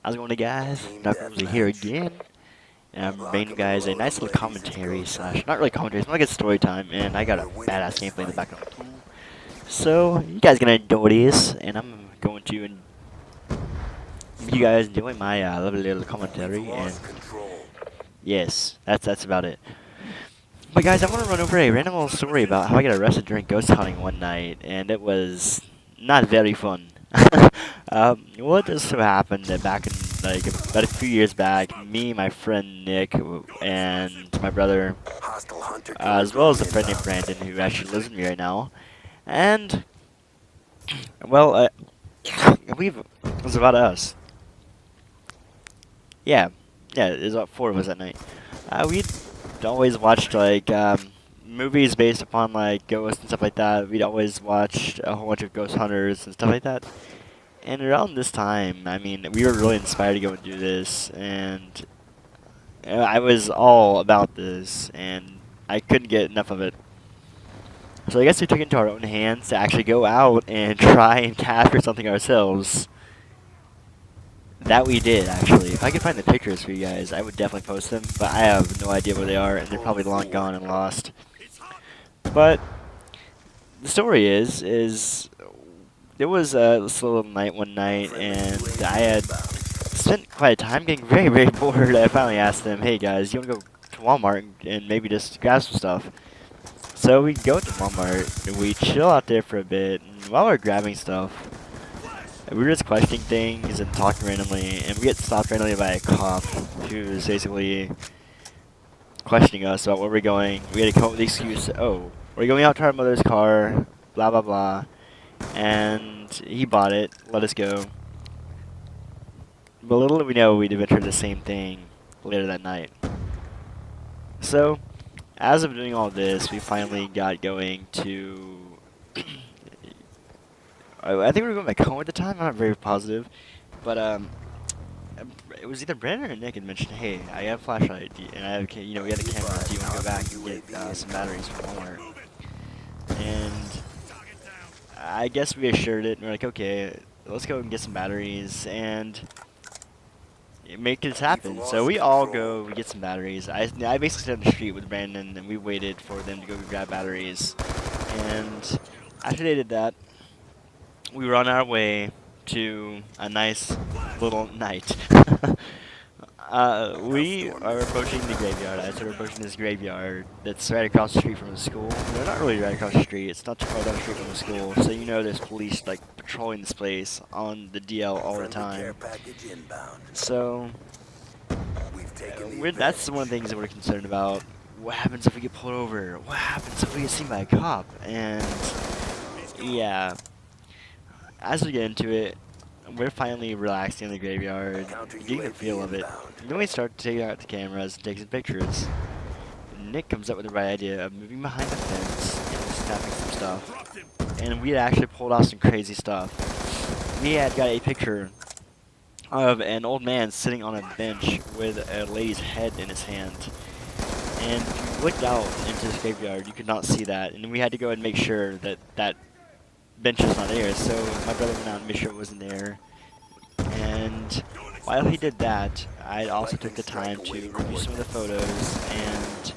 How's it going, guys? Knuckles here again, and I'm bringing you guys a nice little commentary slash, not really commentary, it's more like a story time, and I got a badass gameplay in the background too. So you guys gonna enjoy this, and I'm going to you guys enjoy my lovely little commentary, and yes, that's about it. But guys, I want to run over a random little story about how I got arrested during ghost hunting one night, and it was not very fun. What just so happened that back in like about a few years back, me, my friend Nick, and my brother, as well as a friend named Brandon, who actually lives with me right now, and well, I believe it was about us. Yeah, yeah, it was about four of us that night. We'd always watched like movies based upon like ghosts and stuff like that. We'd always watched a whole bunch of ghost hunters and stuff like that. And around this time, I mean, we were really inspired to go and do this, and I was all about this, and I couldn't get enough of it. So I guess we took it into our own hands to actually go out and try and capture something ourselves. That we did, actually. If I could find the pictures for you guys, I would definitely post them, but I have no idea where they are, and they're probably long gone and lost. But the story is there was this little night one night, and I had spent quite a time getting very, very bored. I finally asked them, hey guys, you want to go to Walmart and maybe just grab some stuff? So we go to Walmart, and we chill out there for a bit, and while we're grabbing stuff, we were just questioning things and talking randomly, and we get stopped randomly by a cop who was basically questioning us about where we're going. We had to come up with the excuse, oh, we're going out to our mother's car, blah blah blah, and he bought it, let us go. But little did we know we'd adventure the same thing later that night. So, as of doing all this, we finally got going to I think we were going back home at the time. I'm not very positive, but it was either Brandon or Nick had mentioned, "Hey, I have a flashlight, and I have, we had a camera. Do you want to go back and get some batteries from Walmart?" And I guess we assured it, and we're like, "Okay, let's go and get some batteries and make this happen." So we all go, we get some batteries. I basically stood on the street with Brandon, and we waited for them to go grab batteries. And after they did that, we were on our way to a nice little night. We are approaching the graveyard. I said we're approaching this graveyard that's right across the street from the school. No, not really right across the street. It's not too far down the street from the school. So you know there's police like patrolling this place on the DL all the time. So that's one of the things that we're concerned about. What happens if we get pulled over? What happens if we get seen by a cop? And yeah, as we get into it, we're finally relaxing in the graveyard, getting the feel of it. Then we start taking out the cameras and taking some pictures. Nick comes up with the right idea of moving behind the fence and snapping some stuff. And we had actually pulled off some crazy stuff. We had got a picture of an old man sitting on a bench with a lady's head in his hand. And if you looked out into this graveyard, you could not see that. And we had to go and make sure that that bench was not there. So my brother went out and made sure it wasn't there. And while he did that, I also took the time to review some of the photos and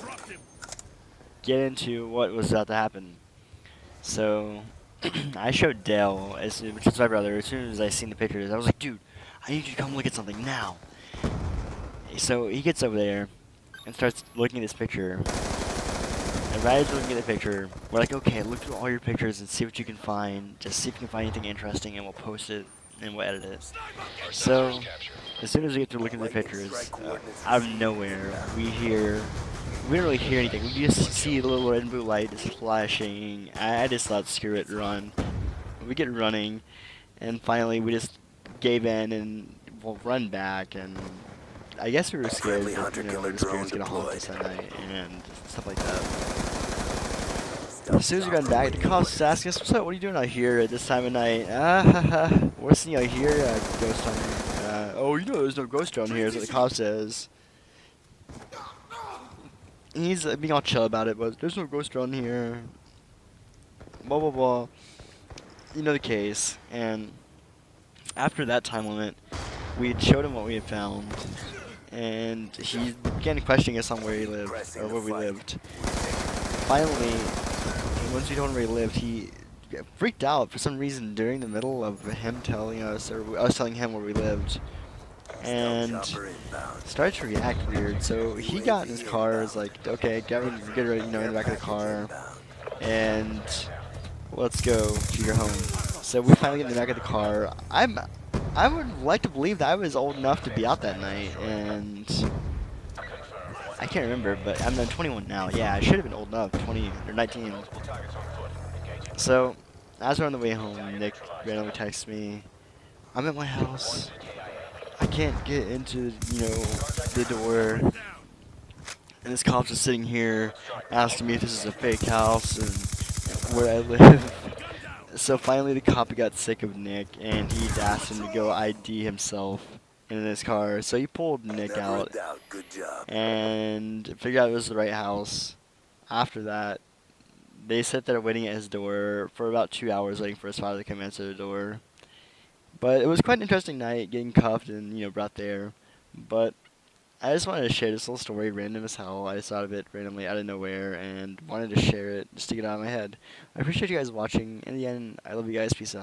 get into what was about to happen. So I showed Dale, which is my brother, as soon as I seen the pictures. I was like, dude, I need you to come look at something now. So he gets over there and starts looking at this picture. And right as we're looking at the picture, we're like, okay, look through all your pictures and see what you can find. Just see if you can find anything interesting, and we'll post it and we'll edit it. So as soon as we get through looking at the pictures, out of nowhere, we don't really hear anything. We just see the little red and blue light just flashing. I just thought, screw it, run. We get running, and finally we just gave in and we'll run back. And I guess we were scared that, the spirit's gonna haunt us that night and stuff like that. As soon as we got back, the cops asking us, "What's up? What are you doing out here at this time of night?" We're seeing out here, ghost hunting. Oh, there's no ghost down here, is what the cop says. And he's being all chill about it, but there's no ghost around here. Blah blah blah. You know the case. And after that time limit, we showed him what we had found, and he began questioning us on where he lived, or where we lived. Finally, once we told him where he lived, he freaked out for some reason during the middle of him telling us, or us telling him where we lived, and started to react weird. So he got in his car, was like, okay, get ready, in the back of the car, and let's go to your home. So we finally get in the back of the car. I would like to believe that I was old enough to be out that night, and I can't remember, but I'm 21 now. Yeah, I should have been old enough, 20 or 19. So as we're on the way home, Nick randomly texts me, "I'm at my house. I can't get into, the door, and this cop's just sitting here asking me if this is a fake house and where I live." So finally the cop got sick of Nick, and he asked him to go ID himself in his car. So he pulled Nick out and figured out it was the right house. After that, they sat there waiting at his door for about 2 hours, waiting for his father to come answer the door. But it was quite an interesting night, getting cuffed and brought there. But I just wanted to share this little story, random as hell. I just thought of it randomly out of nowhere and wanted to share it just to get it out of my head. I appreciate you guys watching. In the end, I love you guys. Peace out.